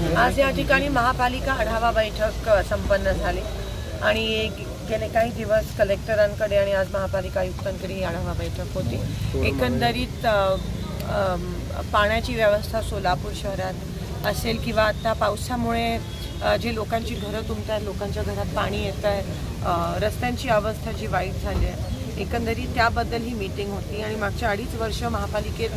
आज या ठिकाणी महापालिका आढावा बैठक संपन्न झाली आणि गेले काही दिवस कलेक्टरांकडे आणि आज महापालिका आयुक्तांकडे ही आढावा बैठक होती। एकंदरीत पाण्याची व्यवस्था सोलापूर शहरात असेल किंवा आता पावसामुळे जे लोकांची घरं तुंबतात, लोकांच्या घरात पाणी येत आहे, रस्त्यांची अवस्था जी वाईट झाली आहे, एकंदरीत त्याबद्दल ही मीटिंग होती। आणि मागच्या 2.5 वर्ष महापालिकेत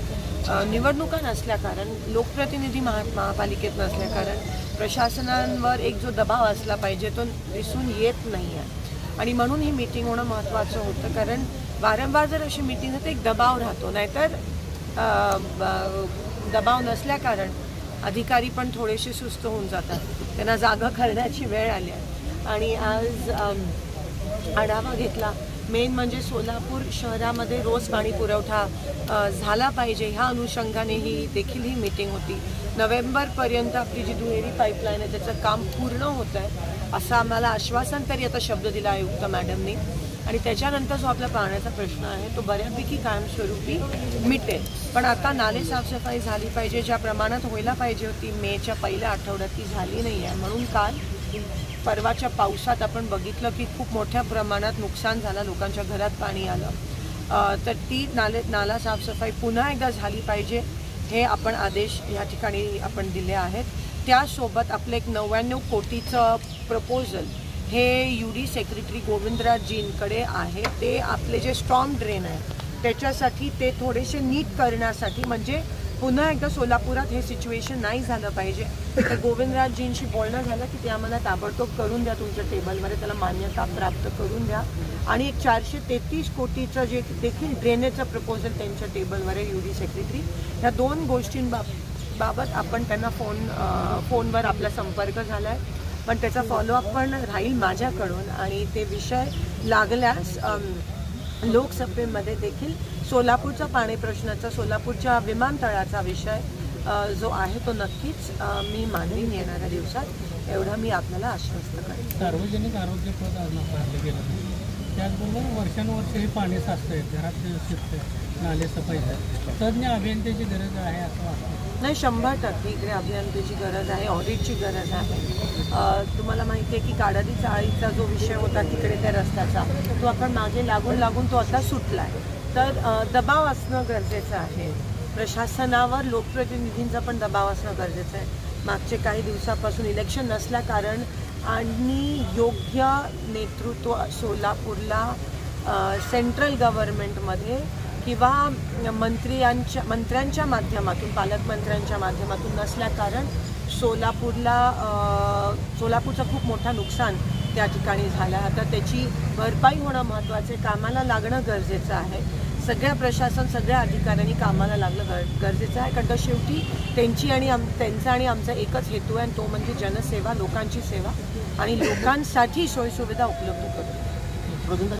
निवडणुका नसल्या कारण, लोकप्रतिनिधी महापालिकेत नसल्या कारण प्रशासनावर एक जो दबाव असला पाहिजे तो दिसून येत नाही आहे आणि म्हणून ही मीटिंग होणं महत्त्वाचं होतं। कारण वारंवार जर अशी मीटिंग होते एक दबाव राहतो, नाहीतर दबाव नसल्या कारण अधिकारी पण थोडेसे सुस्त होऊन जातात, त्यांना जागा करण्याची वेळ आली आहे। आणि आज आढावा घेतला, मेन म्हणजे सोलापूर शहरामध्ये रोज पाणी पुरवठा झाला पाहिजे ह्या अनुषंगाने देखील ही मीटिंग होती। नोव्हेंबरपर्यंत आपली जी दुहेरी पाईपलाईन आहे त्याचं काम पूर्ण होतं आहे असं आम्हाला आश्वासन तरी आता शब्द दिला आयुक्त मॅडमनी आणि त्याच्यानंतर जो आपला पाण्याचा प्रश्न आहे तो बऱ्यापैकी कायमस्वरूपी मिटेल। पण आता नाले साफसफाई झाली पाहिजे, ज्या प्रमाणात व्हायला पाहिजे होती मेच्या पहिल्या आठवड्यात ती झाली नाही आहे। म्हणून काल परवाच्या पावसात आपण बघितलं की खूप मोठ्या प्रमाणात नुकसान झालं, लोकांच्या घरात पाणी आलं, तर ती नाला साफसफाई पुन्हा एकदा झाली पाहिजे हे आपण आदेश या ठिकाणी आपण दिले आहेत। त्यासोबत आपलं एक 99 कोटीचं प्रपोजल हे UD सेक्रेटरी गोविंदराजजींकडे आहे, ते आपले जे स्टॉर्म ड्रेन आहे त्याच्यासाठी ते थोडेसे नीट करण्यासाठी, म्हणजे पुन्हा एकदा सोलापुरात हे सिच्युएशन नाही झालं पाहिजे। तर गोविंदराजजींशी बोलणं झालं की ते आम्हाला ताबडतोब करून द्या, तुमच्या टेबलवर त्याला मान्यता प्राप्त करून द्या आणि एक 433 कोटीचं जे देखील ड्रेनेजचं प्रपोजल त्यांच्या टेबलवर आहे UD सेक्रेटरी। ह्या 2 गोष्टींबाबत आपण त्यांना फोनवर आपला संपर्क झाला आहे, पण त्याचा फॉलोअप पण राहील माझ्याकडून आणि ते विषय लागल्यास लोकसभेमध्ये देखील सोलापूरचा पाणी प्रश्नाचा, सोलापूरच्या विमानतळाचा विषय जो आहे तो नक्कीच मी मांडीन येणाऱ्या दिवसात, एवढं मी आपल्याला आश्वस्त करेन। सार्वजनिक आरोग्य पद आज नाकारलं गेलं नाही, त्याचबरोबर वर्षानुवर्ष हे पाणी साचतंय, घरात शिरतंय, नाले सफाई तज्ञ अभियंत्याची गरज आहे असं वाटतं? नाही, 100% इकडे अभियंत्याची गरज आहे, ऑडिटची गरज आहे। तुम्हाला माहिती आहे की काडादी चाळीचा जो विषय होता तिकडे त्या रस्त्याचा, तो आपण मागे लागून तो आता सुटला आहे। तर दबाव असणं गरजेचं आहे, प्रशासनावर लोकप्रतिनिधींचा पण दबाव असणं गरजेचं आहे। मागचे काही दिवसापासून इलेक्शन नसल्या कारण आणि योग्य नेतृत्व सोलापूरला सेंट्रल गव्हर्नमेंटमध्ये किंवा मंत्र्यांच्या माध्यमातून, पालकमंत्र्यांच्या माध्यमातून नसल्या कारण सोलापूरचं खूप मोठं नुकसान त्या ठिकाणी झालं। आता त्याची भरपाई होणं महत्त्वाचं आहे, कामाला लागणं गरजेचं आहे। सगळ्या प्रशासन, सगळ्या अधिकाऱ्यांनी कामाला लागणं गरजेचं आहे, कारण शेवटी त्यांचा आणि आमचा एकच हेतू आहे, तो म्हणजे जनसेवा, लोकांची सेवा आणि लोकांसाठी सोयीसुविधा उपलब्ध करणं।